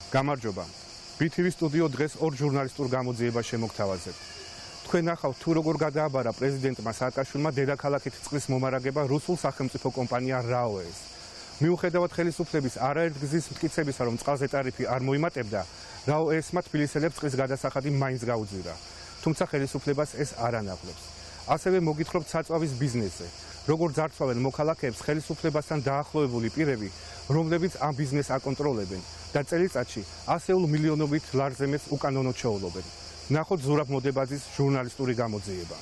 გამარჯობა. BTV სტუდიო დღეს ორ ჟურნალისტურ გამოძიებას შემოგთავაზებთ. თქვენ ნახავთ თუ როგორ გადააბარა პრეზიდენტმა სააკაშვილმა დედაქალაქით წყლის მომარაგება რუსულ სახელმწიფო კომპანია RAO-ს. მიუხედავად ხელისუფლების არაერთგზის მტკიცებისა, რომ წყალზე ტარიფი არ მოიმატებდა, RAO-სმა თბილისელებს წყლის გადასახადი მაინც გაუძვირა. თუმცა ხელისუფლებას ეს არ ანაღლებს. ასევე მოგითხრობთ საწვავის ბიზნესზე. როგორ ძარცვავენ მოქალაქეებს ხელისუფლებასთან დაახლოებული პირები, რომლებიც ამ ბიზნესს აკონტროლებენ და წელიწადში ასეულ მილიონობით ლარზემეს უკანონოდ შეუვლობენ. ნახოთ ზურაბ მოდებაძის ჟურნალისტური გამოძიება.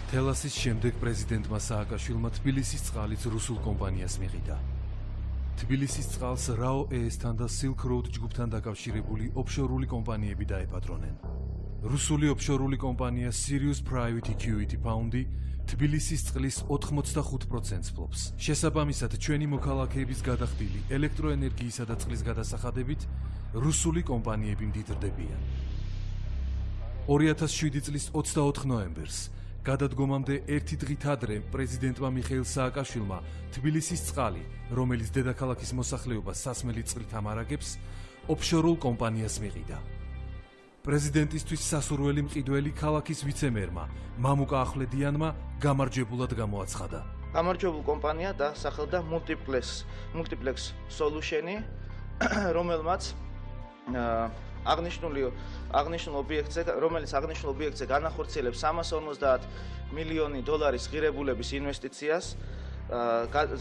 თელასის შემდეგ პრეზიდენტმა სააკაშვილმა თბილისის წყალიც რუსულ კომპანიას მიყიდა. თბილისის წყალს RAO-სთან და Silk Road ჯგუფთან დაკავშირებული ოფშორული კომპანიები დაეპატრონენ. რუსული ოფშორული კომპანია Sirius Private Equity Fund თბილისის წყლის 85%-ს ფლობს. შესაბამისად, ჩვენი მოქალაქეების გადახდილი ელექტროენერგიისა და წყლის გადასახადებით რუსული კომპანიები მდიდრდებიან. 2007 წლის 24 ნოემბერს გადადგომამდე ერთი დღით ადრე პრეზიდენტმა მიხეილ სააკაშვილმა თბილისის წყალი, რომელიც დედაქალაქის მოსახლეობას სასმელი წყლით ამარაგებს, ოფშორულ კომპანიას მიყიდა. პრეზიდენტისთვის სასურველი მყიდველი ქალაქის ვიცემერმა მამუკა ახვლედიანმა გამარჯვებულად გამოაცხადა. გამარჯვებულ კომპანია დასახელდა Multiplex Solution-ი, რომელმაც აღნიშნულ ობიექტზე განახორციელებს 350 მილიონი დოლარის ღირებულების ინვესტიციას,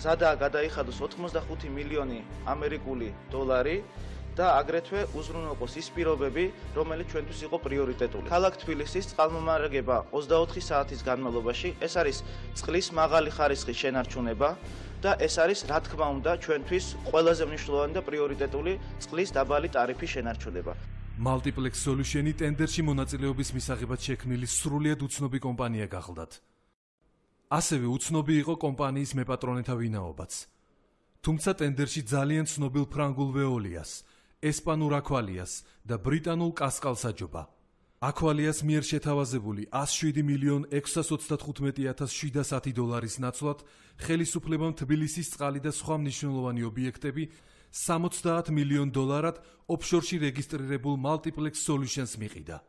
ზადაა გადაიხადოს 85 მილიონი ამერიკული დოლარი და აგრეთვე უზრუნველყოს ის პირობები, რომელიც ჩვენთვის იყო პრიორიტეტული. ქალაქ თბილისის წყალმომარაგება 24 საათის განმავლობაში, ეს არის წყლის მაღალი ხარისხის შენარჩუნება და ეს არის, რა თქმა უნდა, ჩვენთვის ყველაზე მნიშვნელოვანი და პრიორიტეტული წყლის დაბალი ტარიფის შენარჩუნება. Multiplex Solution-ი ტენდერში მონაწილეობის მისაღებად შექმნილი სრულიად უცნობი კომპანია გახლდათ. ასევე უცნობი იყო კომპანიის მეპატრონეთა ვინაობაც. თუმცა ტენდერში ძალიან ცნობილ ფრანგულ ვეოლიას, ესპანურ აქვალიას და ბრიტანულ კასკალს აჯობა. აქვალიას მიერ შეთავაზებული 107.635.710 დოლარის ნაცვლად ხელისუფლებამ თბილისის წყალი და სხვა მნიშვნელოვანი ობიექტები 70 მილიონ დოლარად ოფშორში რეგისტრირებულ Multiplex Solutions მიყიდა.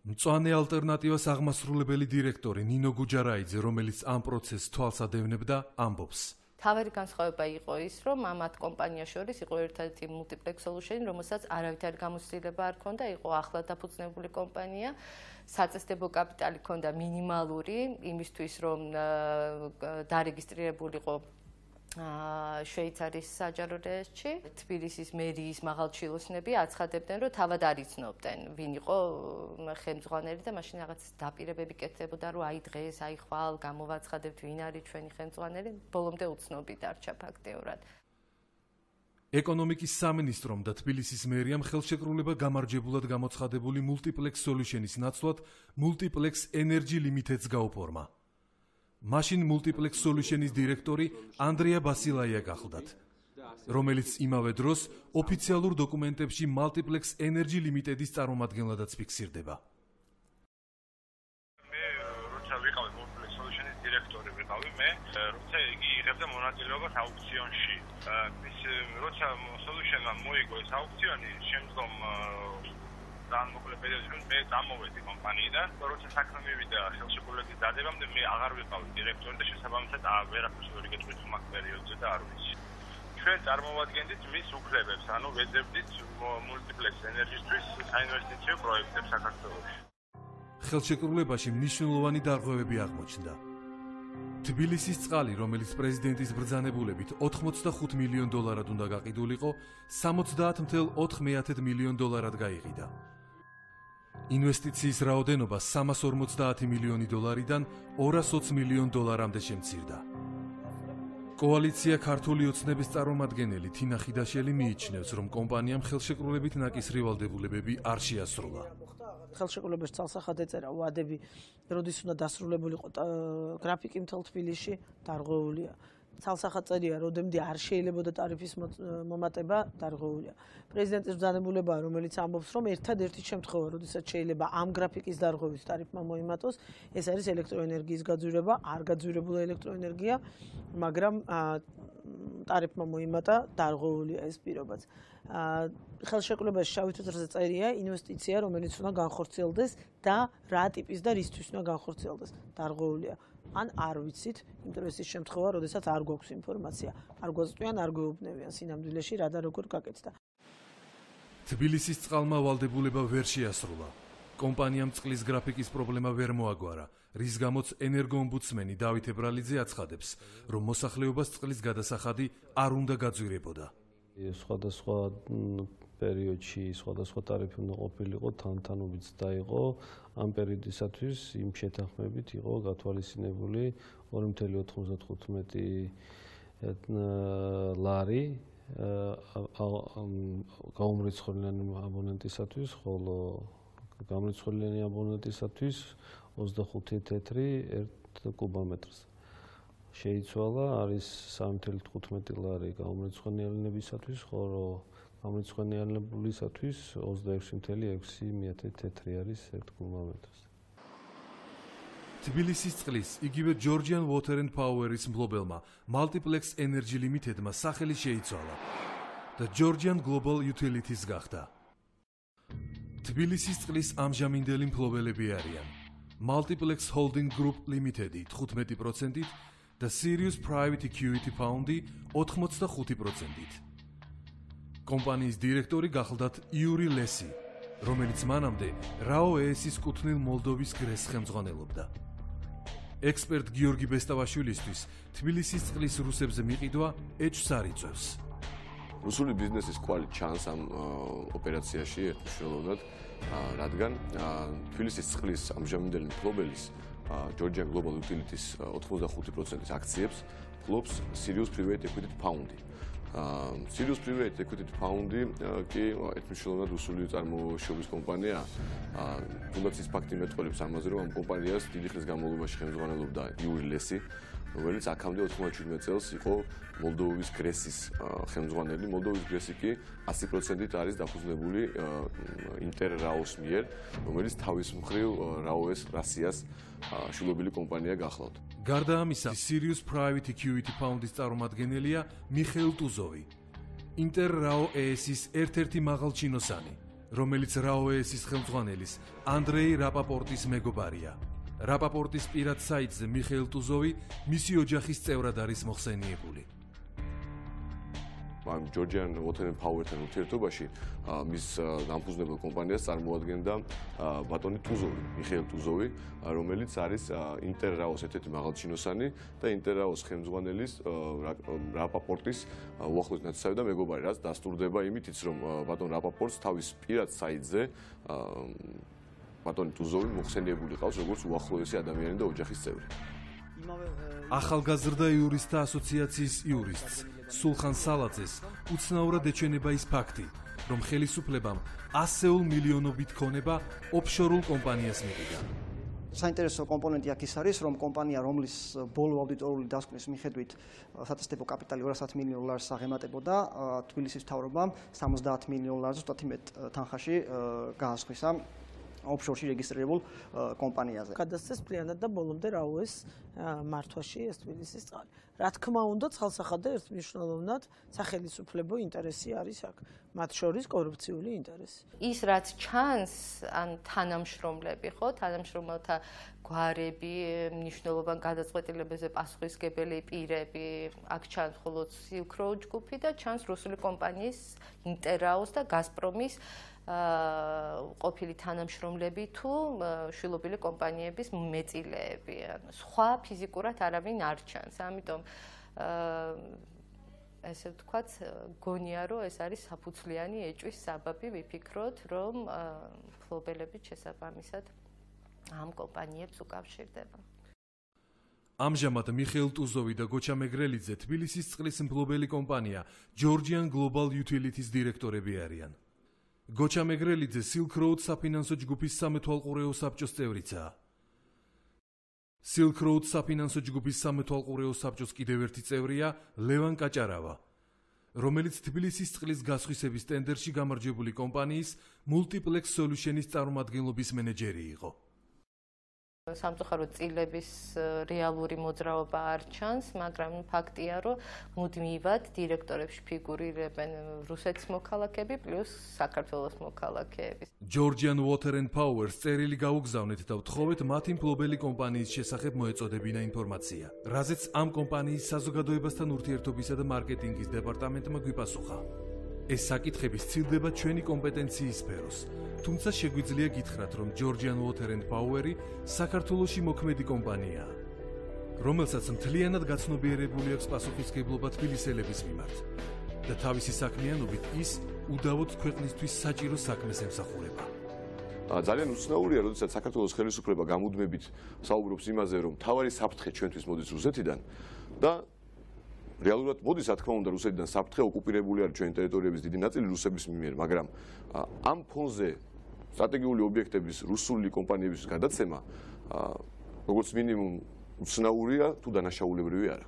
მწვანე ალტერნატივას აღმასრულებელი დირექტორი ნინო გუჯარაიძე, რომელიც ამ პროცესს თვალს ადევნებდა, ამბობს. თავი განსხვავება იყო ის, რომ ამათ კომპანია შორის იყო ერთადერთი Multiplex Solution, რომელსაც არავითარი გამოცდილება არ ჰქონდა, იყო ახლად დაფუძნებული კომპანია, საწესდებო კაპიტალი ჰქონდა მინიმალური, იმისთვის რომ დარეგისტრირებულიყო შვეიცარიის საჯარო რეესტრში. თბილისის მერიის მაღალჩინოსნები აცხადებდნენ, რომ თავად არ იცნობდნენ, ვინ იყო ხელმძღვანელი და მაშინ რაღაც დაპირებები კეთდებოდა, რომ აი დღეს, აი ხვალ გამოვაცხადებთ, ვინ არის ჩვენი ხელმძღვანელი, ბოლომდე უცნობი დარჩა ფაქტიურად. ეკონომიკის სამინისტრომ და თბილისის მერიამ ხელშეკრულება გამარჯვებულად გამოცხადებული Multiplex Solution-ის ნაცვლად Multiplex Energy Limited-ს გაუფორმა. მაშინ Multiplex Solution-ის დირექტორი ანდრია ბასილაია გახლდათ, რომელიც იმავე დროს ოფიციალურ დოკუმენტებში Multiplex Energy Limited-ის წარმომადგენლადაც ფიქსირდება. მე როცა ვიყავი Multiplex Solution-ის დირექტორი ვიყავი მე, როცა იგი იღებდა მონაწილეობას აუქციონში. როცა Solution-მა მოიგო ეს აუქციონი, შემდგომ მოკლე პერიოდში მე წამოვედი კომპანიიდან, როცა საქმე მივიდა ხელშეკრულების დადებამდე მე აღარ ვიყავი დირექტორი და შესაბამისად ვერაფერს ვერ იგეთქვით მაგ პერიოდზე და არ ვიცი. ჩვენ წარმოვადგენდით მის უფლებებს, ანუ ვეძებდით Multiplex Energy-ისთვის საინვესტიციო პროექტებს საქართველოში. ხელშეკრულებაში მნიშვნელოვანი დარღვევები აღმოჩნდა. თბილისის წყალი, რომელიც პრეზიდენტის ბრძანებულებით 85 მილიონ დოლარად უნდა გაყიდულიყო, 70.4 მილიონ დოლარად გაიყიდა. ინვესტიციის რაოდენობა 350 მილიონი დოლარიდან 220 მილიონ დოლარამდე შემცირდა. კოალიცია ქართული ოცნების წარმომადგენელი თინა ხიდაშელი მიიჩნევს, რომ კომპანიამ ხელშეკრულებით ნაკისრი ვალდებულებები არ შეასრულა. ხელშეკრულების წელსახად ეწერა ვადები, როდის უნდა დასრულებულიყო გრაფიკი მთელ თბილისში, დარღვეულია. ცალსახადწერია, როდემდე არ შეიძლებოდა ტარიფის მომატება დარღვეულია. პრეზიდენტის ბრძანებულებაა, რომელიც ამბობს, რომ ერთადერთი შემთხვევა, როდესაც შეიძლება ამ გრაფიკის დარღვევით ტარიფმა მოიმატოს, ეს არის ელექტროენერგიის გაძვირება, არ გაძვირებულა ელექტროენერგია, მაგრამ ტარიფმა მოიმატა დარღვეულია ეს პირობაც. ხელშეკრულებაში შავი თეთრზე წერია ინვესტიცია, რომელიც უნდა განხორციელდეს და რა ტიპის და რისთვის უნდა განხორციელდეს. დარღვეულია. ან არ ვიცით, იმიტომ რომ ეს შემთხვევა, როდესაც არ გვაქვს ინფორმაცია, არ გვაწვდიან, არ გვეუბნებიან სინამდვილეში რა და როგორ გაკეთდა. თბილისის წყალმა ვალდებულება ვერ შეასრულა. კომპანიამ წყლის გრაფიკის პრობლემა ვერ მოაგვარა, რის გამოც ენერგოომბუდსმენი დავით ებრალიძე აცხადებს, რომ მოსახლეობას წყლის გადასახადი არ უნდა გაძვირებოდა. სხვადასხვა პერიოდში სხვადასხვა ტარიფი უნდა ყოფილიყო, თანთანობით დაიყო. ამ პერიოდისათვის იმ შეთანხმებით იყო გათვალისწინებული 2.95 ლარი გაუმრიცხვლიანი აბონენტისათვის, ხოლო გამრიცხვლიანი აბონენტისათვის 25 თეთრი 1 კუბომეტრს. შეიცვალა, არის 3.15 ლარი გაუმრიცხვლიანებისათვის, ხოლო გამრიცხვლიანებულისათვის 26.6 თეთრი არის 1 კუბომეტრს. თბილისის წყლის, იგივე Georgian Water and Power-ის მფლობელმა Multiplex Energy Limited-მა სახელი შეიცვალა და Georgian Global Utilities გახდა. თბილისის წყლის ამჟამინდელი მფლობელები არიან Multiplex Holding Group Limited-ი 15%-ით და Sirius Private Equity Fund-ი 85%-ით. კომპანიის დირექტორი გახლდათ იური ლესი, რომელიც მანამდე RAO-ეს კუთვნილ მოლდოვის გრესს ხელმძღვანელობდა. ექსპერტ გიორგი ბესტავაშვილისთვის თბილისის წყლის რუსებზე მიყიდვა ეჭვს არ იწვევს. რუსული ბიზნესის კვალი ჩანს ამ ოპერაციაში ერთმნიშვნელოვნად, რადგან თბილისის წყლის ამჟამინდელი მფლობელის Georgian Global Utilities 85%-ის აქციებს ფლობს Sirius Private Equity Fund-ი. Sirius Private Equity Fund-ი კი ერთმნიშვნელოვნად რუსული წარმოშობის კომპანიაა. თუნდაც ის ფაქტი მეტყველებს ამაზე, რომ ამ კომპანიას დიდი ხნის განმავლობაში ხელმძღვანელობდა იური ლესი, რომელიც აქამდე 97 წელს იყო მოლდოვის გრესის ხელმძღვანელი. მოლდოვის გრესი კი 100%-ით არის დაფუძნებული ინტერ რაოს მიერ, რომელიც თავის მხრივ რაოს რასიას შვილობილი კომპანია გახლავთ. გარდა ამისა, Sirius Private Equity Fund-ის წარმომადგენელია მიხეილ ტუზოვი, ინტერ რაო-ეს-ის ერთ-ერთი მაღალჩინოსანი, რომელიც რაო-ეს-ის ხელმძღვანელის ანდრეი რაპაპორტის მეგობარია. რაპაპორტის პირად საიტზე მიხეილ ტუზოვი მისი ოჯახის წევრად არის მოხსენიებული. Georgian Water and Power-თან ურთიერთობაში მის დამფუძნებელ კომპანიას წარმოადგენდა ბატონი ტუზოვი, მიხეილ ტუზოვი, რომელიც არის ინტერ რაოს ერთ-ერთი მაღალჩინოსანი და ინტერ რაოს ხელმძღვანელის რაპაპორტის უახლოესი ნაცვალი და მეგობარი, რაც დასტურდება იმითიც, რომ ბატონ რაპაპორტს თავის პირად საიტზე ბატონი ტუზოვი მოხსენიებული ყავს როგორც უახლოესი ადამიანი და ოჯახის წევრი. ახალგაზრდა იურისტთა ასოციაციის იურისტს სულხან სალაძეს უცნაურად ეჩვენება ის ფაქტი, რომ ხელისუფლებამ 100 მილიონობით ქონება ოფშორულ კომპანიას მიყიდა. საინტერესო კომპონენტი აქ ის არის, რომ კომპანია, რომლის ბოლო აუდიტორული დასკვნის მიხედვით სატესტებო კაპიტალი 200 მილიონ დოლარს აღემატებოდა, თბილისის მთავრობამ 70 მილიონ დოლარზე ზუსტად იმედ თანხაში გაასხვისა ოფშორში რეგისტრირებულ კომპანიაზე. გადასცეს მთლიანად და ბოლომდე RAO-ს მართვაში ეს თბილისის წყალი. რა თქმა უნდა, ცალსახად და ერთმნიშვნელოვნად სახელისუფლებო ინტერესი არის აქ, მათ შორის კორუფციული ინტერესი. ის რაც ჩანს, ან თანამშრომლები, ხო, თანამშრომელთა გვარები, მნიშვნელოვან გადაწყვეტილებებზე პასუხისმგებელი პირები, აქ ჩანს მხოლოდ Silk Road ჯგუფი და ჩანს რუსული კომპანიის ინტერ რაოს და გაზპრომის ყოფილი თანამშრომლები თუ შვილობილი კომპანიების მეწილეები, ანუ სხვა ფიზიკურად არავინ არ ჩანს. ამიტომ ესე ვთქვათ, გონია რომ ეს არის საფუძვლიანი ეჭვის საბაბი, ვიფიქროთ, რომ მფლობელები შესაბამისად ამ კომპანიებს უკავშირდება. ამჟამად მიხეილ ტუზოვი და გოჩა მეგრელიძე თბილისის წყლის მფლობელი კომპანია Georgian Global Utilities დირექტორები არიან. გოჩა მეგრელიძე Silk Road საფინანსო ჯგუფის სამეთვალყურეო საბჭოს წევრიცაა. Silk Road საფინანსო ჯგუფის სამეთვალყურეო საბჭოს კიდევ ერთი წევრია ლევან კაჭარავა, რომელიც თბილისის წყლის გასხვისების ტენდერში გამარჯვებული კომპანიის Multiplex Solutions წარმომადგენლობის მენეჯერი იყო. სამწუხაროდ წილების რეალური მოძრაობა არ ჩანს, მაგრამ ფაქტია, რომ მუდმივად დირექტორებში ფიგურირებენ რუსეთის მოქალაქეები პლუს საქართველოს მოქალაქეები. Georgian Water and Power-ს წერილი გაუგზავნეთ და ვთხოვეთ მათი მფლობელი კომპანიის შესახებ მოეწოდებინა ინფორმაცია, რაზეც ამ კომპანიის საზოგადოებასთან ურთიერთობისა და მარკეტინგის დეპარტამენტმა გვიპასუხა. ეს საკითხები სცილდება ჩვენი კომპეტენციის სფეროს. თუმცა შეგვიძლია გითხრათ, რომ Georgian Water and Power-ი საქართველოში მოქმედი კომპანიაა, რომელსაც მთლიანად გაცნობიერებული აქვს პასუხისმგებლობა თბილისელების მიმართ და თავისი საქმიანობით ის უდავოდ ქვეყნისთვის საჭირო საქმეს ემსახურება. ძალიან უცნაურია, როდესაც საქართველოს ხელისუფლება გამუდმებით საუბრობს იმაზე, რომ თავარი საფრთხე ჩვენთვის მოდის რუსეთიდან და რეალურად მოდის, რა თქმა უნდა, რუსეთიდან საფრთხე, ოკუპირებული არის ჩვენი ტერიტორიების დიდი ნაწილი რუსების მიერ, მაგრამ ამ ფონზე სტრატეგიული ობიექტების რუსული კომპანიების გადაცემა როგორც მინიმუმ უცნაურია თუ დანაშაულებრივი არა.